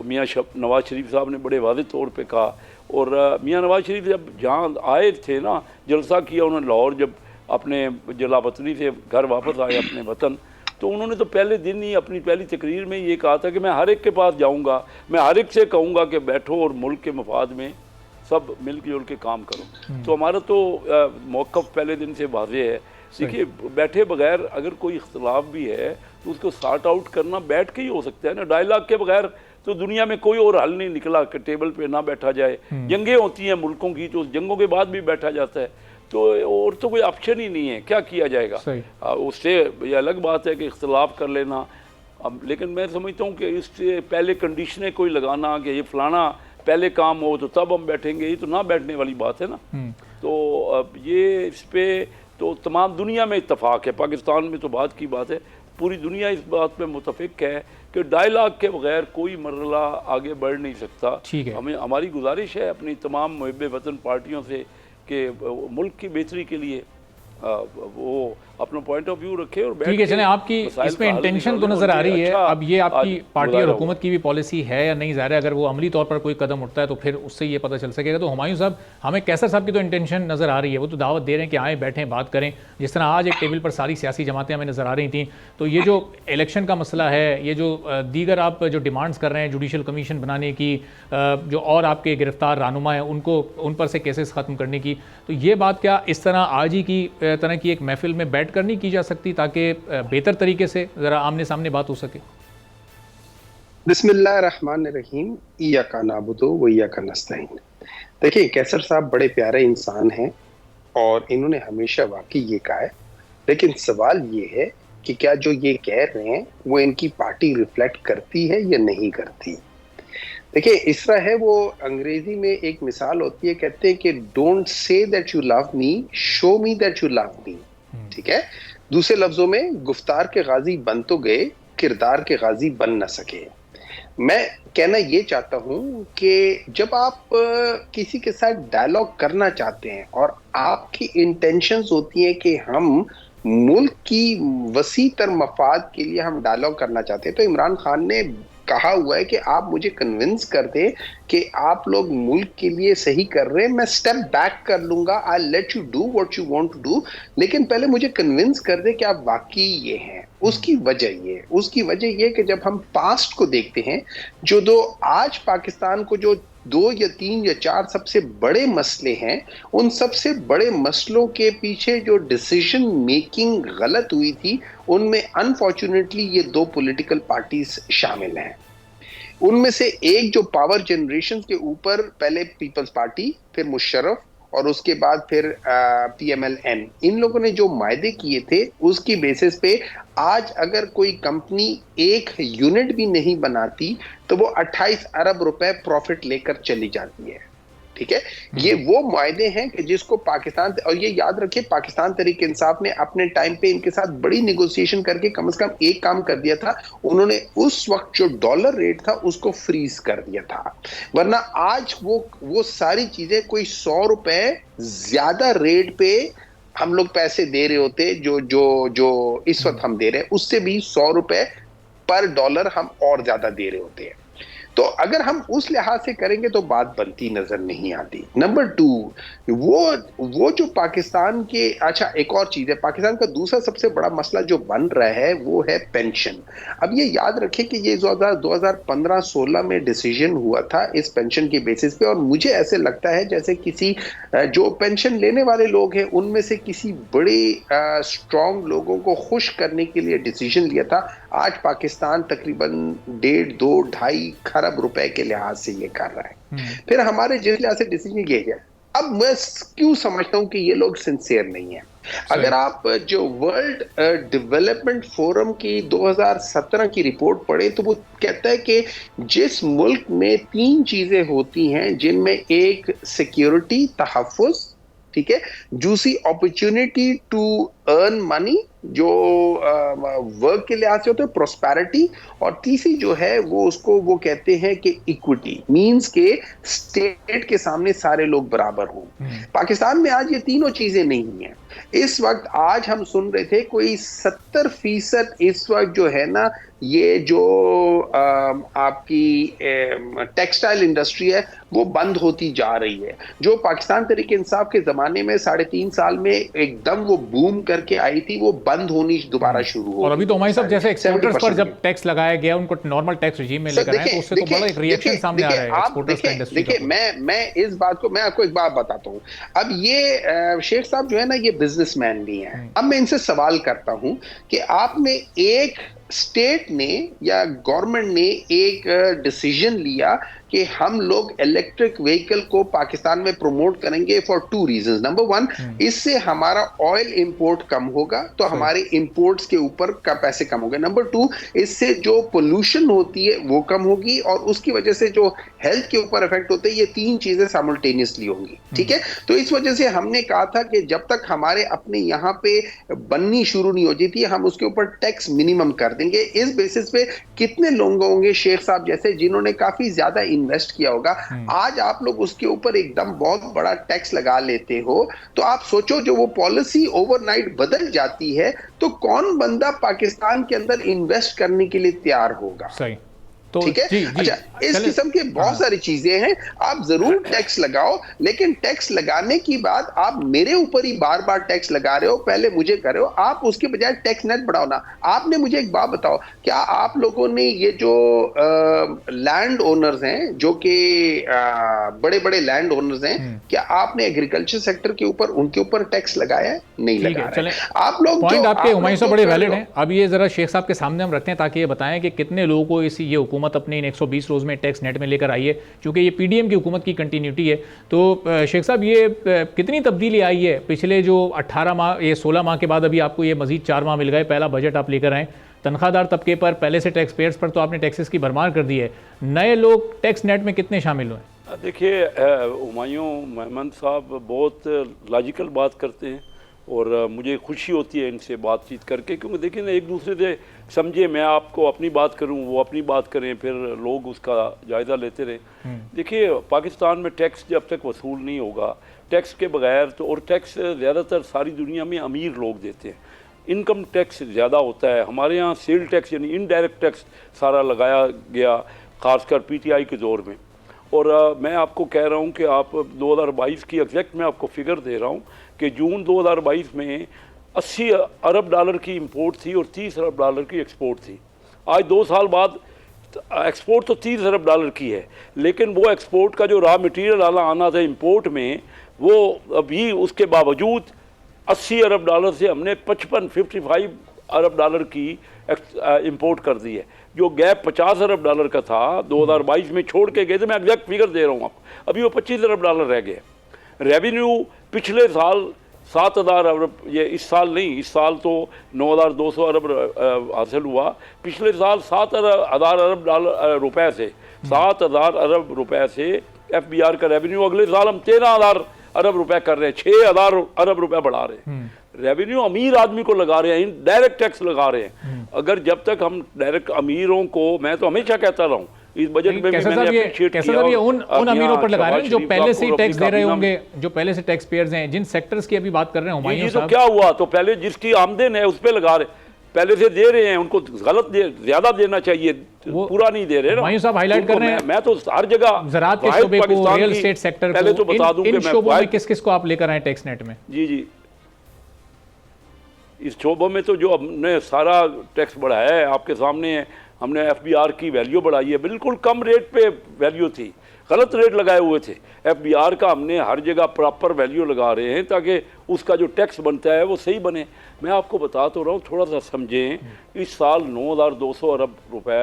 मियाँ नवाज शरीफ साहब ने बड़े वाज़ेह तौर पे कहा। और मियाँ नवाज शरीफ जब जहाँ आए थे ना, जलसा किया उन्होंने लाहौर, जब अपने जलावतनी से घर वापस आए अपने वतन, तो उन्होंने तो पहले दिन ही अपनी पहली तकरीर में ये कहा था कि मैं हर एक के पास जाऊंगा, मैं हर एक से कहूँगा कि बैठो और मुल्क के मफाद में सब मिल जुल के काम करो। तो हमारा तो मौक़िफ़ पहले दिन से वाज़ेह है। देखिए बैठे बगैर अगर कोई इख्तलाफ भी है तो उसको सॉर्ट आउट करना बैठ के ही हो सकता है ना, डायलॉग के बगैर तो दुनिया में कोई और हल नहीं निकला कि टेबल पे ना बैठा जाए। जंगें होती हैं मुल्कों की, तो जंगों के बाद भी बैठा जाता है, तो और तो कोई ऑप्शन ही नहीं है, क्या किया जाएगा। उससे ये अलग बात है कि इख्तलाफ कर लेना। अब लेकिन मैं समझता हूँ कि इससे पहले कंडीशनें कोई लगाना कि ये फलाना पहले काम हो तो तब हम बैठेंगे, ये तो ना बैठने वाली बात है ना। तो अब ये इस पर तो तमाम दुनिया में इत्तफाक है, पाकिस्तान में तो बात की बात है, पूरी दुनिया इस बात पे मुतफिक है कि डायलॉग के बगैर कोई मरला आगे बढ़ नहीं सकता। हमें हमारी गुजारिश है अपनी तमाम मुहिब वतन पार्टियों से कि मुल्क की बेहतरी के लिए वो अपना पॉइंट ऑफ व्यू रखे और ठीक है। चलें, आपकी इसमें इंटेंशन तो नज़र आ रही है। अब ये आपकी पार्टी और हुकूमत की भी पॉलिसी है या नहीं, ज़ाहिर है अगर वो अमली तौर पर कोई कदम उठता है तो फिर उससे ये पता चल सकेगा। तो हुमायूं साहब, हमें कैसर साहब की तो इंटेंशन नज़र आ रही है, वो तो दावत दे रहे हैं कि आएँ बैठें बात करें। जिस तरह आज एक टेबल पर सारी सियासी जमातें हमें नज़र आ रही थी, तो ये जो इलेक्शन का मसला है, ये जो दीगर आप जो डिमांड्स कर रहे हैं जुडिशल कमीशन बनाने की, जो और आपके गिरफ्तार रहनुमा हैं उनको उन पर से केसेस ख़त्म करने की, तो ये बात क्या इस तरह आज ही की तरह की एक महफिल में बैठकर नहीं की जा सकती ताकि बेहतर तरीके से ज़रा आमने सामने बात हो सके? बिस्मिल्लाहिर्रहमानिर्रहीम, इय्याका नअबुदु व इय्याका नस्तईन। देखिए, कैसर साहब बड़े प्यारे इंसान हैं और इन्होंने हमेशा वाकई ये कहा है, लेकिन सवाल ये है कि क्या जो ये कह रहे हैं वो इनकी पार्टी रिफ्लेक्ट करती है या नहीं करती। देखिए, इस तरह है, वो अंग्रेजी में एक मिसाल होती है, कहते हैं कि don't say that you love me, show me that you love me. ठीक है, दूसरे लफ्जों में गुफ्तार के गाजी बन तो गए, किरदार के गाजी बन न सके। मैं कहना ये चाहता हूं कि जब आप किसी के साथ डायलॉग करना चाहते हैं और आपकी इंटेंशंस होती हैं कि हम मुल्क की वसी तर मफाद के लिए हम डायलॉग करना चाहते हैं, तो इमरान खान ने कहा हुआ है कि आप मुझे कन्विंस कर दें कि आप लोग मुल्क के लिए सही कर रहे हैं, मैं स्टेप बैक कर लूंगा, I let you do what you want to do, लेकिन पहले मुझे कन्विंस कर दे कि आप वाकई ये हैं। उसकी वजह ये कि जब हम पास्ट को देखते हैं, जो दो आज पाकिस्तान को जो 2 या 3 या 4 सबसे बड़े मसले हैं, उन सबसे बड़े मसलों के पीछे जो डिसीजन मेकिंग गलत हुई थी, उनमें अनफॉर्चुनेटली ये 2 पॉलिटिकल पार्टीज शामिल हैं। उनमें से एक जो पावर जनरेशन के ऊपर, पहले पीपल्स पार्टी, फिर मुशर्रफ और उसके बाद फिर PMLN, इन लोगों ने जो मायदे किए थे उसकी बेसिस पे आज अगर कोई कंपनी एक यूनिट भी नहीं बनाती तो वो 28 अरब रुपए प्रॉफिट लेकर चली जाती है। ठीक है, ये वो मायदे हैं कि जिसको पाकिस्तान, और ये याद रखिए, पाकिस्तान तहरीक इंसाफ ने अपने टाइम पे इनके साथ बड़ी निगोशिएशन करके कम से कम एक काम कर दिया था, उन्होंने उस वक्त जो डॉलर रेट था उसको फ्रीज कर दिया था, वरना आज वो सारी चीजें कोई 100 रुपए ज्यादा रेट पे हम लोग पैसे दे रहे होते, जो इस वक्त हम दे रहे हैं, उससे भी 100 रुपए पर डॉलर हम और ज्यादा दे रहे होते हैं। तो अगर हम उस लिहाज से करेंगे तो बात बनती नजर नहीं आती। नंबर 2, वो जो पाकिस्तान के, अच्छा एक और चीज है, पाकिस्तान का दूसरा सबसे बड़ा मसला जो बन रहा है वो है पेंशन। अब ये याद रखें कि ये 2015-16 में डिसीजन हुआ था इस पेंशन के बेसिस पे, और मुझे ऐसे लगता है जैसे किसी जो पेंशन लेने वाले लोग हैं उनमें से किसी बड़े स्ट्रॉन्ग लोगों को खुश करने के लिए डिसीजन लिया था। आज पाकिस्तान तकरीबन 1.5-2.5 खरब रुपए के लिहाज से ये कर रहा है। फिर हमारे जिस लिहाज से डिसीजन ये है, अब मैं क्यों समझता हूं कि ये लोग सिंसियर नहीं है। अगर आप जो वर्ल्ड डेवलपमेंट फोरम की 2017 की रिपोर्ट पढ़े तो वो कहता है कि जिस मुल्क में 3 चीजें होती हैं, जिनमें एक सिक्योरिटी, तहफ़्फ़ुज़, ठीक है, दूसरी अपॉर्चुनिटी टू अर्न मनी जो वर्क के लिहाज से होते हैं, प्रोस्पेरिटी, और तीसरी जो है वो कहते हैं कि इक्विटी, मींस के स्टेट के सामने सारे लोग बराबर हों। पाकिस्तान में आज ये तीनों चीजें नहीं हैं। इस वक्त आज हम सुन रहे थे कोई 70% इस वक्त जो है ना, ये जो आपकी टेक्सटाइल इंडस्ट्री है वो बंद होती जा रही है, जो पाकिस्तान तहरीक इंसाफ के जमाने में 3.5 साल में एकदम वो बूम करके आई थी, वो बंद होनी दोबारा शुरू हो। और अभी तो हमारी सब जैसे एक्सपोर्टर्स पर जब टैक्स लगाया गया, उनको नॉर्मल टैक्स रिजीम में लेकर आए, तो उससे तो बड़ा एक रिएक्शन सामने आ रहा है एक्सपोर्टर्स का, इंडस्ट्री का। देखिए, मैं इस बात को, मैं आपको एक बात बताता हूँ। अब ये शेख साहब जो है ना, ये बिजनेसमैन भी हैं। अब मैं इनसे सवाल करता हूं कि आपने एक स्टेट ने या गवर्नमेंट ने एक डिसीजन लिया कि हम लोग इलेक्ट्रिक व्हीकल को पाकिस्तान में प्रमोट करेंगे फॉर 2 रीजंस। नंबर 1, इससे हमारा ऑयल इंपोर्ट कम होगा, तो हमारे इंपोर्ट्स के ऊपर का पैसे कम होंगे। नंबर 2, इससे जो पोल्यूशन होती है वो कम होगी, और उसकी वजह से जो हेल्थ के ऊपर इफेक्ट होते हैं, ये 3 चीजें साइमल्टेनियसली होंगी। ठीक है, तो इस वजह से हमने कहा था कि जब तक हमारे अपने यहाँ पे बननी शुरू नहीं हो जाती, हम उसके ऊपर टैक्स मिनिमम कर देंगे। इस बेसिस पे कितने लोग होंगे शेख साहब जैसे, जिन्होंने काफी ज्यादा इन्वेस्ट किया होगा, आज आप लोग उसके ऊपर एकदम बहुत बड़ा टैक्स लगा लेते हो। तो आप सोचो, जो वो पॉलिसी ओवरनाइट बदल जाती है, तो कौन बंदा पाकिस्तान के अंदर इन्वेस्ट करने के लिए तैयार होगा? सही। तो ठीक है। जी, जी, अच्छा, इस चले- किस्म के बहुत सारी चीजें हैं। आप जरूर टैक्स लगाओ, लेकिन टैक्स लगाने की बात आप मेरे ऊपर ही बार बार टैक्स लगा रहे हो, पहले मुझे कर रहे हो। आप उसके बजाय टैक्स नेट बढ़ाओ ना। आपने मुझे एक बात बताओ, क्या आप लोगों ने ये जो लैंड ओनर्स हैं, जो कि बड़े बड़े लैंड ओनर्स हैं, क्या आपने एग्रीकल्चर सेक्टर के ऊपर उनके ऊपर टैक्स लगाया है? नहीं ठीक लगा है, रहे चलें। हैं। आप लोग पॉइंट जो आपके आप हुमायूं लोग साहब जो बड़े कर वैलिड रहे हैं। अब ये जरा शेख साहब के सामने हम रखते हैं ताकि ये बताएं कि कितने लोगों को ये हुकूमत अपने इन 120 रोज में टैक्स नेट में लेकर आई है, क्योंकि ये पीडीएम की हुकूमत की कंटिन्यूटी है। तो शेख साहब, ये कितनी तब्दीली आई है पिछले जो 18 माह, ये 16 माह के बाद अभी आपको ये मजीद 4 माह मिल गए, पहला बजट आप लेकर आए। तनख्वाहदार तबके पर, पहले से टैक्स पेयर्स पर तो आपने टैक्सेस की भरमार कर दी है। नए लोग टैक्स नेट में कितने शामिल हुए? देखिए, हुमायूं मेमन साहब बहुत लॉजिकल बात करते हैं और मुझे खुशी होती है इनसे बातचीत करके, क्योंकि देखिए ना, एक दूसरे से समझे, मैं आपको अपनी बात करूं, वो अपनी बात करें, फिर लोग उसका जायज़ा लेते रहें। देखिए, पाकिस्तान में टैक्स जब तक वसूल नहीं होगा, टैक्स के बगैर तो, और टैक्स ज़्यादातर सारी दुनिया में अमीर लोग देते हैं, इनकम टैक्स ज़्यादा होता है। हमारे यहाँ सेल टैक्स यानी इनडायरेक्ट टैक्स सारा लगाया गया, ख़ासकर पीटीआई के दौर में। और मैं आपको कह रहा हूँ कि आप 2022 की एग्जैक्ट मैं आपको फिगर दे रहा हूँ कि जून 2022 में 80 अरब डॉलर की इंपोर्ट थी और 30 अरब डॉलर की एक्सपोर्ट थी। आज 2 साल बाद एक्सपोर्ट तो 30 अरब डॉलर की है, लेकिन वो एक्सपोर्ट का जो रॉ मटेरियल आना था इंपोर्ट में, वो अभी उसके बावजूद 80 अरब डॉलर से हमने 55 अरब डॉलर की इंपोर्ट कर दी है। जो गैप 50 अरब डॉलर का था 2022 में छोड़ के गए थे, मैं एग्जैक्ट फिगर दे रहा हूँ आपको, अभी वो 25 अरब डॉलर रह गए। रेवेन्यू पिछले साल 7,000 अरब, ये इस साल नहीं, इस साल तो 9,200 अरब हासिल हुआ। पिछले साल 7,000 अरब डॉलर रुपए से 7,000 अरब रुपए से FBR का रेवेन्यू, अगले साल हम 13,000 अरब रुपए कर रहे हैं, 6,000 अरब रुपए बढ़ा रहे हैं। रेवेन्यू अमीर आदमी को लगा रहे हैं, डायरेक्ट टैक्स लगा रहे हैं। अगर जब तक हम डायरेक्ट अमीरों को, मैं तो हमेशा कहता रहा हूँ, इस बजट में कैसे साहब ये उन अमीरों पर लगा रहे हैं जो पहले से ही टैक्स दे रहे होंगे, जो पहले से टैक्स पेयर्स हैं, जिन सेक्टर्स की अभी बात कर रहे हैं हुमायूं साहब। तो क्या हुआ, तो पहले जिसकी आमदन है उस पर लगा रहे, पहले से दे रहे हैं, उनको गलत ज्यादा देना चाहिए, पूरा नहीं दे रहे ना। हुमायूं साहब हाईलाइट कर रहे हैं, मैं तो हर जगह ज़राअत के शोबे को, रियल एस्टेट सेक्टर पहले तो बता दूं कि इन शोबों में किस किस को आप लेकर आए टैक्स नेट में? जी, इस शोबों में तो जो हमने सारा टैक्स बढ़ाया है आपके सामने है। हमने FBR की वैल्यू बढ़ाई है, बिल्कुल कम रेट पे वैल्यू थी, गलत रेट लगाए हुए थे। FBR का हमने हर जगह प्रॉपर वैल्यू लगा रहे हैं ताकि उसका जो टैक्स बनता है वो सही बने। मैं आपको बता तो रहा हूँ, थोड़ा सा समझें। इस साल 9,200 अरब रुपए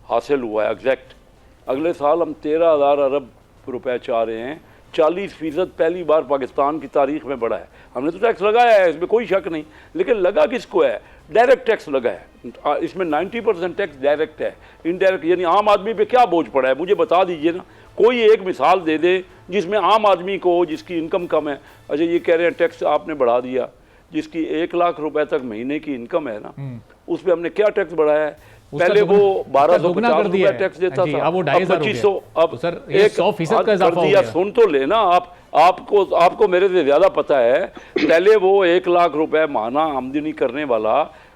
हासिल हुआ है एग्जैक्ट। अगले साल हम 13,000 अरब रुपए चाह रहे हैं। 40% पहली बार पाकिस्तान की तारीख में बढ़ा है। हमने तो टैक्स लगाया है, इसमें कोई शक नहीं, लेकिन लगा किसको है? डायरेक्ट टैक्स लगा है। इसमें 90% टैक्स डायरेक्ट है। इनडायरेक्ट यानी आम आदमी पे क्या बोझ पड़ा है, मुझे बता दीजिए ना। कोई एक मिसाल दे दे जिसमें आम आदमी को, जिसकी इनकम कम है, अच्छा ये कह रहे हैं टैक्स आपने बढ़ा दिया, जिसकी 1 लाख रुपए तक महीने की इनकम है ना, उस पर हमने क्या टैक्स बढ़ाया है? पहले वो 1,250 रुपए टैक्स देता था, अब 2,500, अब सर 100% का इजाफा हो गया। सुन तो लेना, आपको मेरे से ज्यादा पता है। पहले वो 1 लाख रुपए माहाना आमदनी करने वाला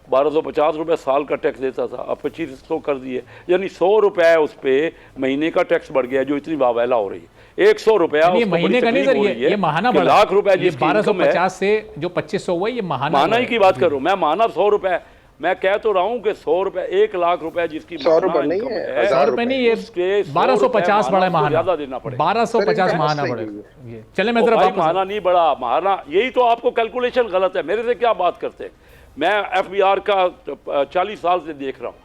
1,250 रुपए साल का टैक्स देता था, अब 2,500 कर दिए, यानी 100 रुपए उस पर महीने का टैक्स बढ़ गया, जो इतनी वावैला हो रही है। 100 रुपया महीने का नहीं सर, ये महाना बढ़ा, लाख रुपए, 1250 से जो 2,500 हुआ, ये महाना ही की बात करूं मैं। महाना 100 रुपए, मैं कह तो रहा हूं कि 100 रुपए, 1 लाख रुपए जिसकी 100 रुपए नहीं है, 100 रुपए नहीं, ये 1250 बड़ा महाना, ज्यादा देना पड़ेगा, 1250 महाना बढ़ेगा। चले मैं जरा महाना नहीं बढ़ा, महाना, यही तो आपको कैलकुलेशन गलत है। मेरे से क्या बात करते हैं? मैं FBR का 40 साल से देख रहा हूँ।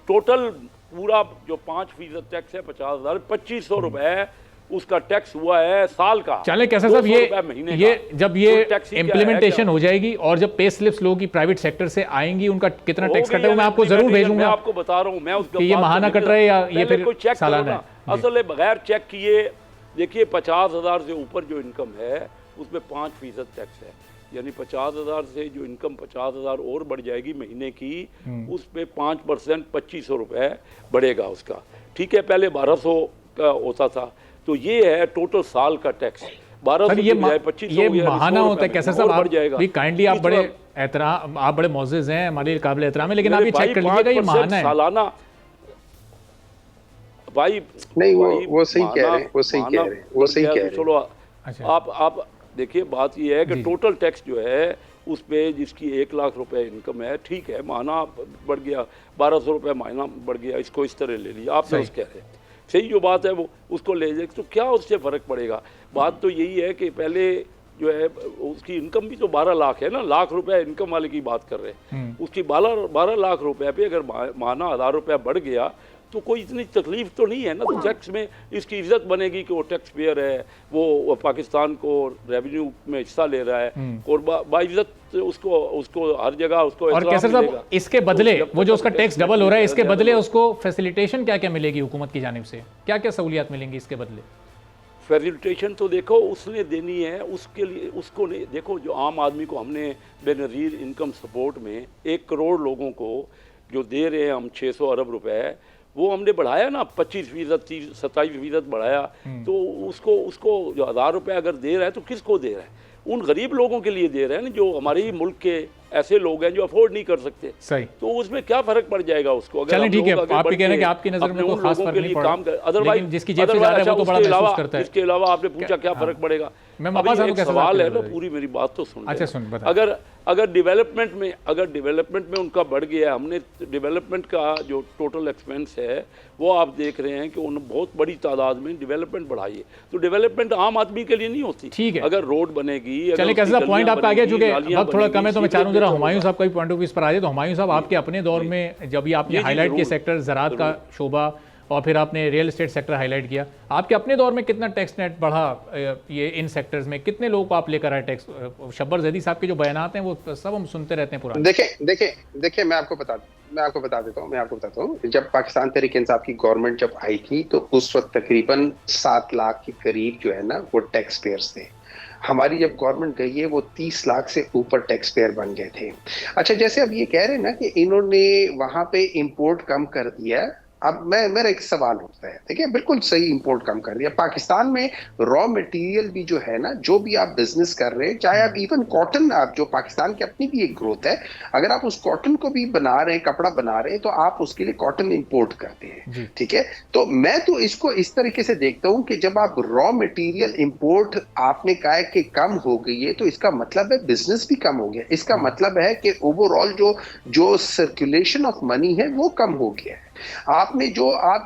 टोटल पूरा जो 5% टैक्स है 50,000, 2,500 रुपए उसका टैक्स हुआ है साल का। चले कैसे साहब, ये जब ये इम्प्लीमेंटेशन हो जाएगी और जब पे स्लिप्स लोगों की प्राइवेट सेक्टर से आएंगी, उनका कितना टैक्स कटे, मैं आपको जरूर भेजूंगा। मैं आपको बता रहा हूँ, मैं उसका ये महाना कट रहे या ये फिर सालाना है? असल बगैर चेक किए देखिए, 50,000 से ऊपर जो इनकम है उसमें 5% टैक्स है, यानी 50,000 से जो इनकम 50,000 और बढ़ जाएगी महीने की, उस पर 5% 2,500 रुपए बढ़ेगा उसका। ठीक है, पहले 1,200 का होता था। तो ये है टोटल साल का टैक्स। 1200 ये महाना होता है कैसे साहब? आप भी काइंडली, आप बड़े एहतराम, आप बड़े मोअज़्ज़िज़ हैं, हमारे काबिल एहतराम है, लेकिन आप ये चेक कर लीजिएगा, ये महाना है। सालाना भाई नहीं, भाई वो सही कह रहे हैं, वो सही कह रहे हैं, वो सही कह रहे हैं। चलो अच्छा। आप देखिए, बात ये है कि जी। टोटल टैक्स जो है उस पे जिसकी 1 लाख रुपए इनकम है, ठीक है, माना बढ़ गया 1200 रुपये महीना बढ़ गया, इसको इस तरह ले लिया, आप सही। कह रहे हैं सही जो बात है वो उसको ले जाए तो क्या उससे फ़र्क पड़ेगा। बात तो यही है कि पहले जो है उसकी इनकम भी तो 12 लाख है ना, लाख रुपए इनकम वाले की बात कर रहे हैं, उसकी 12 लाख रुपए पे अगर माना 1000 रुपया बढ़ गया तो कोई इतनी तकलीफ तो नहीं है ना। तो टैक्स में इसकी इज्जत बनेगी कि वो टैक्स पेयर है, वो पाकिस्तान को रेवेन्यू में हिस्सा ले रहा है और बाइज्जत उसको हर जगह उसको और एहतराम कैसर साहब, मिलेगा। इसके बदले तो जब वो जो तक उसका टैक्स टैक्स डबल हो रहा है, इसके ज़्यादा बदले हो- उसको फैसिलिटेशन क्या क्या मिलेगी हुकूमत की जानिब से, क्या क्या सहूलियात मिलेंगी इसके बदले? फैसिलिटेशन तो देखो उसने देनी है, उसके लिए उसको नहीं। देखो जो आम आदमी को हमने बेनज़ीर इनकम सपोर्ट में 1 करोड़ लोगों को जो दे रहे हैं हम 600 अरब रुपए, वो हमने बढ़ाया ना 25%, 27% बढ़ाया। तो उसको जो 1000 रुपये अगर दे रहा है तो किसको दे रहा है? उन गरीब लोगों के लिए दे रहे हैं ना, जो हमारे ही मुल्क के ऐसे लोग हैं जो अफोर्ड नहीं कर सकते। सही। तो उसमें क्या फ़र्क पड़ जाएगा उसको? अगर चलें हम ठीक है, लोग आगे आप बढ़ भी कह रहे हैं के कि आपकी नज़र में अपने कोई उन खास लोगों फर्क के नहीं लिए पड़ काम रहा, कर, अदरवाइज लेकिन जिसकी जेब से जा रहा है वो तो बड़ा महसूस करता है। इसके अलावा आपने पूछा क्या फ़र्क पड़ेगा? मैं अभी मौका साहब एक कैसे सवाल बात है कर ना, रहे थे? पूरी मेरी बात तो सुन अच्छा, लेना। सुन, बताएं। अगर डेवलपमेंट में उनका बढ़ गया, हमने डेवलपमेंट का जो टोटल एक्सपेंस है वो आप देख रहे हैं कि उन्होंने बहुत बड़ी तादाद में डेवलपमेंट बढ़ाई है। तो डेवलपमेंट आम आदमी के लिए नहीं होती। ठीक है। अगर रोड बनेगी, चलिए कैसे साहब, पॉइंट आपका आ गया, चूंकि वक्त थोड़ा कम है तो मैं चाह रहा हूँ जरा हुमायूं साहब का भी पॉइंट ऑफ व्यू इस पर आ जाए। तो हुमायूं साहब, आपके अपने दौर में जब ये आपने जी, हाईलाइट किए ज़रूर, सेक्टर ज़राअत का शोबा और फिर आपने रियल एस्टेट सेक्टर हाईलाइट किया, आपके अपने दौर में कितना टैक्स नेट बढ़ा ये इन सेक्टर्स में? कितने लोगों को आप लेकर आए टैक्स? शब्बर जैदी साहब के जो बयानात हैं वो सब हम सुनते रहते हैं पुराने। देखिए मैं आपको बता देता हूँ। जब पाकिस्तान तहरीक इंसाफ की गवर्नमेंट जब आई थी तो उस वक्त तकरीबन 7 लाख के करीब जो है ना वो टैक्स पेयर्स थे। हमारी जब गवर्नमेंट गई है वो 30 लाख से ऊपर टैक्स पेयर बन गए थे। अच्छा, जैसे अब ये कह रहे हैं ना कि इन्होंने वहां पे इंपोर्ट कम कर दिया, अब मेरा एक सवाल उठता है। देखिए, बिल्कुल सही, इंपोर्ट कम कर दिया। पाकिस्तान में रॉ मटेरियल भी जो है ना, जो भी आप बिजनेस कर रहे हैं, चाहे आप इवन कॉटन, आप जो पाकिस्तान की अपनी भी एक ग्रोथ है, अगर आप उस कॉटन को भी बना रहे हैं, कपड़ा बना रहे हैं, तो आप उसके लिए कॉटन इंपोर्ट करते हैं। ठीक है, तो मैं तो इसको इस तरीके से देखता हूं कि जब आप रॉ मटेरियल इंपोर्ट आपने कहा है कि कम हो गई है, तो इसका मतलब है बिजनेस भी कम हो गया। इसका मतलब है कि ओवरऑल जो सर्कुलेशन ऑफ मनी है वो कम हो गया है। आप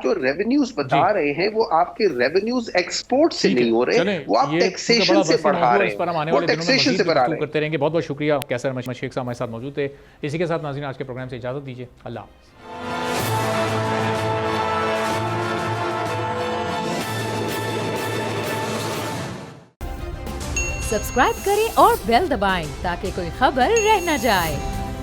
जो रेवेन्यूज बता रहे हैं वो आपके रेवेन्यूज एक्सपोर्ट से नहीं हो रहे, वो आप टैक्सेशन से बढ़ा रहे हैं, वो टैक्सेशन से बढ़ा रहे हैं। करते रहेंगे। बहुत बहुत शुक्रिया कैसर मशीख साहब हमारे साथ मौजूद थे। इसी के साथ नाज़रीन आज के प्रोग्राम से इजाजत दीजिए। अल्लाह हाफ़िज़। सब्सक्राइब करें और बेल दबाएं ताकि कोई खबर रह न जाए।